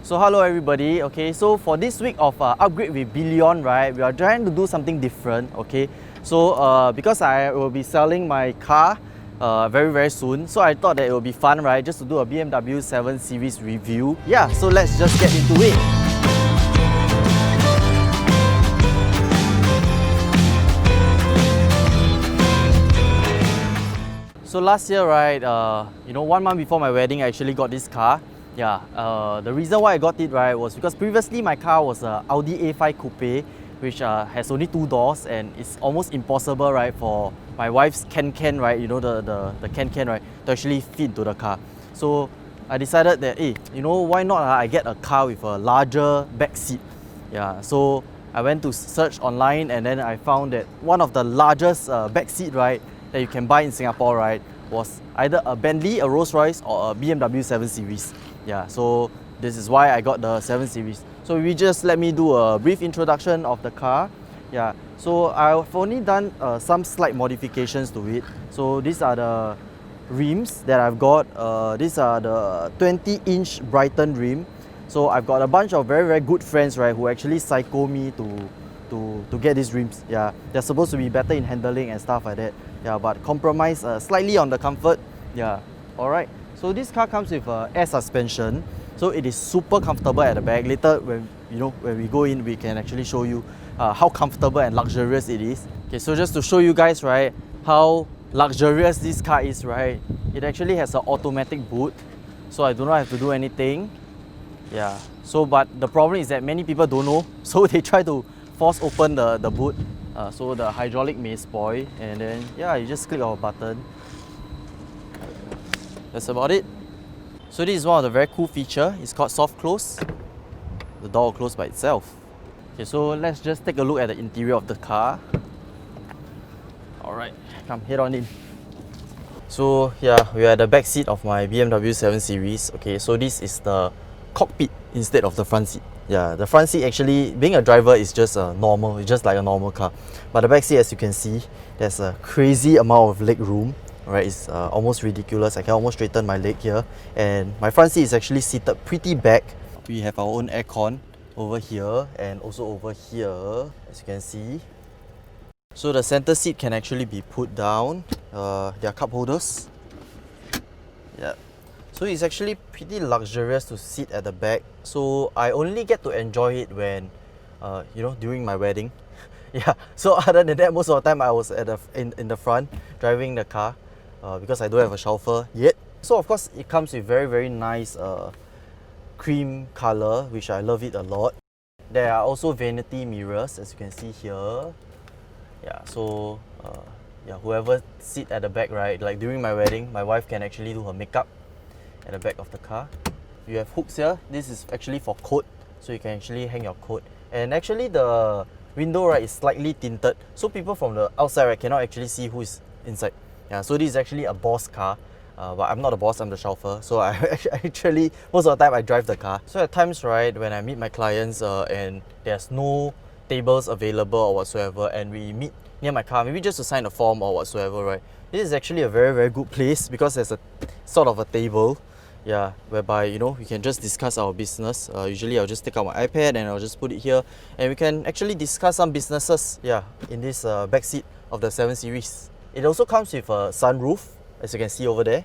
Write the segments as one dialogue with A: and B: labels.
A: So hello everybody, okay, so for this week of Upgrade with Billion, right, we are trying to do something different, okay. So because I will be selling my car very soon, so I thought that it would be fun, right, just to do a BMW 7 Series review. Yeah, so let's just get into it. So last year, right, 1 month before my wedding, I actually got this car. Yeah, the reason why I got it, right, was because previously my car was a Audi A5 Coupe, which has only 2 doors, and it's almost impossible, right, for my wife's can, right, you know, the can, right, to actually fit into the car. So I decided that, hey, why not I get a car with a larger back seat. Yeah, so I went to search online, and then I found that one of the largest back seat, right, that you can buy in Singapore, right, was either a Bentley, a Rolls-Royce, or a BMW 7 Series. Yeah, so this is why I got the 7 Series. So we just let me do a brief introduction of the car. Yeah, so I've only done some slight modifications to it. So these are the rims that I've got. These are the 20-inch Brighton rim. So I've got a bunch of very good friends, right, who actually psycho me to get these rims. Yeah, they're supposed to be better in handling and stuff like that. Yeah, but compromise slightly on the comfort. Yeah, alright. So this car comes with air suspension, so it is super comfortable at the back. Later, when we go in, we can actually show you how comfortable and luxurious it is. Okay, so just to show you guys, right, how luxurious this car is, right, it actually has an automatic boot, so I do not have to do anything. Yeah. So, but the problem is that many people don't know, so they try to force open the boot. So the hydraulic may spoil, and then yeah, you just click our button. That's about it. So this is one of the very cool feature. It's called soft close. The door will close by itself. Okay, so let's just take a look at the interior of the car. Alright, come head on in. So yeah, we are at the back seat of my BMW 7 Series. Okay, so this is the cockpit instead of the front seat. Yeah, the front seat actually, being a driver, is just normal. It's just like a normal car. But the back seat, as you can see, there's a crazy amount of leg room. Right, it's almost ridiculous. I can almost straighten my leg here, and my front seat is actually seated pretty back. We have our own aircon over here and also over here, as you can see. So the center seat can actually be put down. There are cup holders. Yeah. So it's actually pretty luxurious to sit at the back. So I only get to enjoy it when, during my wedding. Yeah. So other than that, most of the time I was at in the front driving the car. Because I don't have a chauffeur yet. So of course it comes with very nice cream color, which I love it a lot. There are also vanity mirrors, as you can see here. Yeah, so whoever sit at the back, right, like during my wedding, my wife can actually do her makeup at the back of the car. You have hooks here. This is actually for coat, so you can actually hang your coat. And actually the window, right, is slightly tinted, so people from the outside, right, cannot actually see who is inside. Yeah, so this is actually a boss car, but I'm not a boss, I'm the chauffeur. So I actually, most of the time I drive the car. So at times, right, when I meet my clients and there's no tables available or whatsoever, and we meet near my car, maybe just to sign a form or whatsoever, right, this is actually a very good place because there's a sort of a table, yeah, whereby, we can just discuss our business. Usually I'll just take out my iPad and I'll just put it here, and we can actually discuss some businesses, yeah, in this back seat of the 7 Series. It also comes with a sunroof, as you can see over there.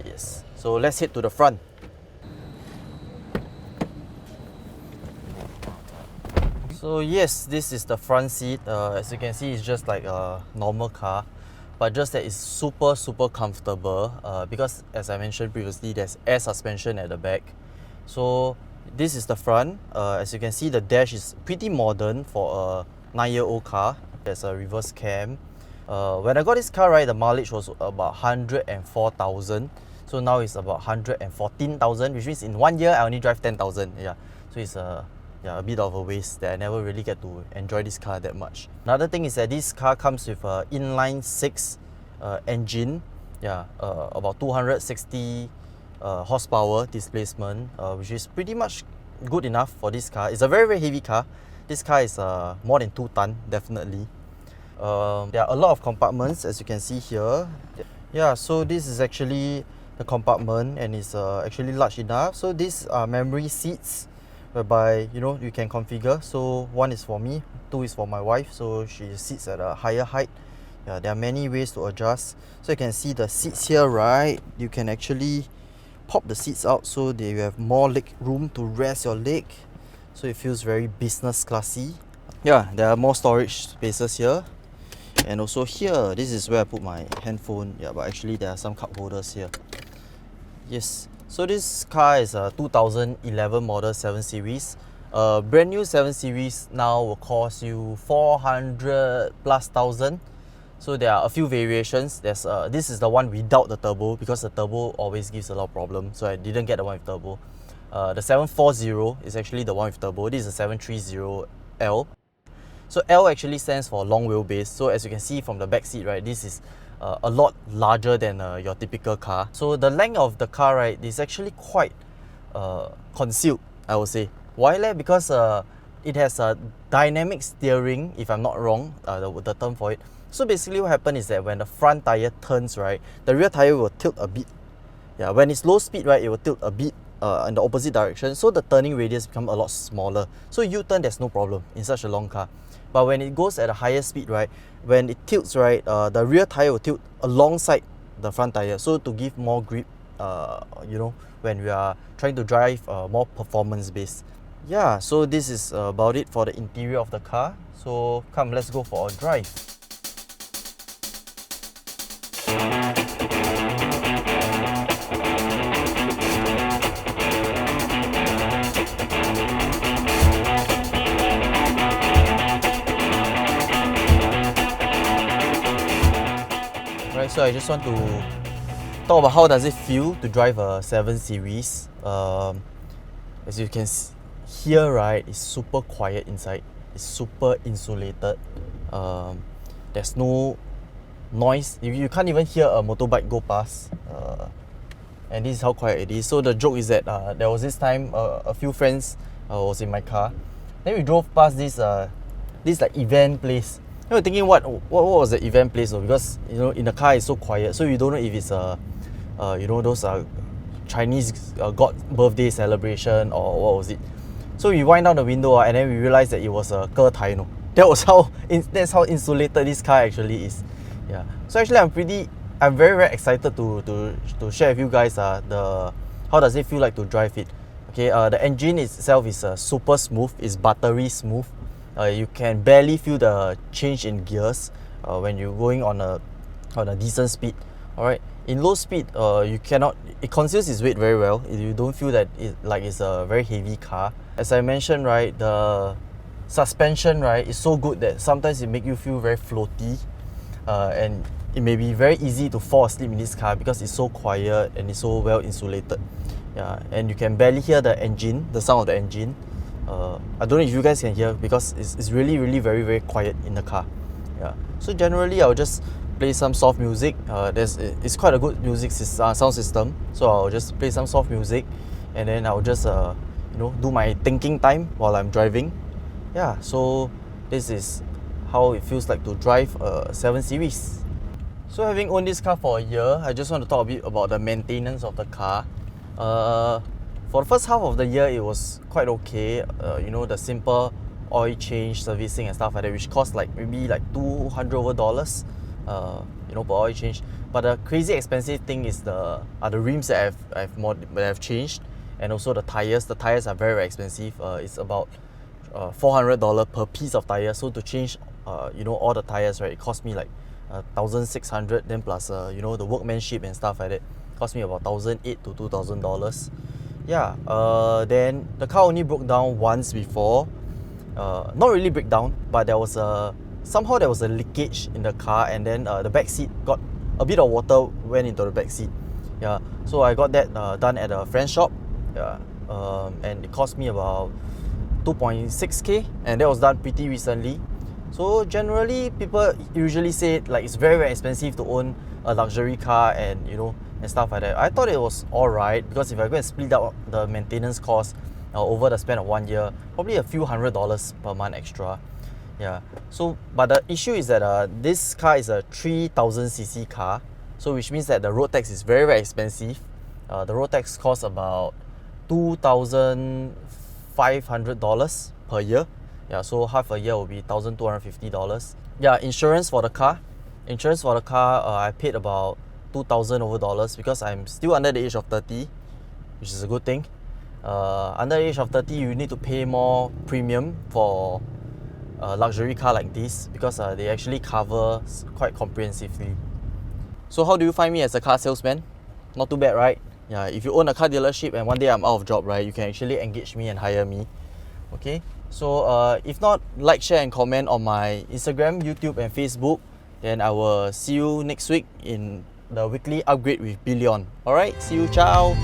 A: Yes. So let's head to the front. So yes, this is the front seat. As you can see, it's just like a normal car, but just that it's super comfortable because, as I mentioned previously, there's air suspension at the back. So this is the front. As you can see, the dash is pretty modern for a 9-year-old car. There's a reverse cam. When I got this car, right, the mileage was about 104,000. So now it's about 114,000, which means in 1 year I only drive 10,000. Yeah, so it's a bit of a waste that I never really get to enjoy this car that much. Another thing is that this car comes with an inline 6 engine. Yeah, about 260 horsepower displacement, which is pretty much good enough for this car. It's a very heavy car. This car is more than 2 ton, definitely. There are a lot of compartments, as you can see here. Yeah, so this is actually the compartment, and it's actually large enough. So these are memory seats whereby you can configure. So one is for me, two is for my wife, so she sits at a higher height. Yeah, there are many ways to adjust. So you can see the seats here, right? You can actually pop the seats out so that you have more leg room to rest your leg, so it feels very business classy. Yeah, there are more storage spaces here, and also here, this is where I put my handphone. Yeah, but actually there are some cup holders here. Yes, so this car is a 2011 model 7 Series. Brand new 7 Series now will cost you 400 plus thousand. So there are a few variations. There's this is the one without the turbo, because the turbo always gives a lot of problems, so I didn't get the one with turbo. The 740 is actually the one with turbo. This is a 730L. So L actually stands for long wheelbase. So as you can see from the back seat, right, this is a lot larger than your typical car. So the length of the car, right, is actually quite concealed, I would say. Why? Because it has a dynamic steering, if I'm not wrong, the term for it. So basically what happens is that when the front tire turns, right, the rear tire will tilt a bit. Yeah, when it's low speed, right, it will tilt a bit in the opposite direction. So the turning radius become a lot smaller. So U-turn, there's no problem in such a long car. But when it goes at a higher speed, right, when it tilts, right, the rear tire will tilt alongside the front tire. So to give more grip, when we are trying to drive more performance based. Yeah, so this is about it for the interior of the car. So come, let's go for a drive. Right, so I just want to talk about how does it feel to drive a 7 Series. As you can hear, right, it's super quiet inside. It's super insulated. There's no noise. You can't even hear a motorbike go past. And this is how quiet it is. So the joke is that there was this time a few friends was in my car. Then we drove past this like event place. We were thinking what was the event place though, because in the car it's so quiet, so you don't know if it's those Chinese God birthday celebration or what was it. So we wind down the window and then we realized that it was a Ke Tai. That's how insulated this car actually is. Yeah. So actually I'm very excited to share with you guys how does it feel like to drive it. Okay, the engine itself is super smooth. It's buttery smooth. You can barely feel the change in gears when you're going on a decent speed. Alright, in low speed, it conceals its weight very well. You don't feel that it's a very heavy car. As I mentioned, right, the suspension, right, is so good that sometimes it makes you feel very floaty, and it may be very easy to fall asleep in this car because it's so quiet and it's so well insulated. Yeah, and you can barely hear the sound of the engine. I don't know if you guys can hear because it's really very quiet in the car. Yeah. So generally I'll just play some soft music. It's quite a good sound system. So I'll just play some soft music, and then I'll just do my thinking time while I'm driving. Yeah. So this is how it feels like to drive a 7 Series. So having owned this car for a year, I just want to talk a bit about the maintenance of the car. For the first half of the year, it was quite okay. The simple oil change, servicing and stuff like that, which cost maybe $200 over, per oil change. But the crazy expensive thing is the rims that I've changed, and also the tires. The tires are very expensive. It's about $400 per piece of tire. So to change, all the tires, right, it cost me like $1,600. Then plus, the workmanship and stuff like that, cost me about $1,800 to $2,000. Yeah, then the car only broke down once before. Not really break down, but somehow there was a leakage in the car, and then the back seat got a bit of water went into the back seat. Yeah, so I got that done at a friend's shop. Yeah, and it cost me about 2.6k, and that was done pretty recently. So generally, people usually say it's very expensive to own a luxury car, and and stuff like that. I thought it was alright, because if I go and split out the maintenance cost over the span of 1 year, probably a few $100s per month extra. Yeah. So, but the issue is that this car is a 3000cc car, so which means that the road tax is very expensive. The road tax costs about $2,500 per year. Yeah, so half a year will be $1,250. Yeah, insurance for the car. Insurance for the car, I paid about $2,000 over dollars because I'm still under the age of 30, which is a good thing. Under the age of 30, you need to pay more premium for a luxury car like this because they actually cover quite comprehensively. So how do you find me as a car salesman? Not too bad, right? Yeah, if you own a car dealership and one day I'm out of job, right, you can actually engage me and hire me. Okay, so if not, like, share and comment on my Instagram, YouTube and Facebook. Then I will see you next week in the weekly upgrade with Billion. Alright, see you, ciao!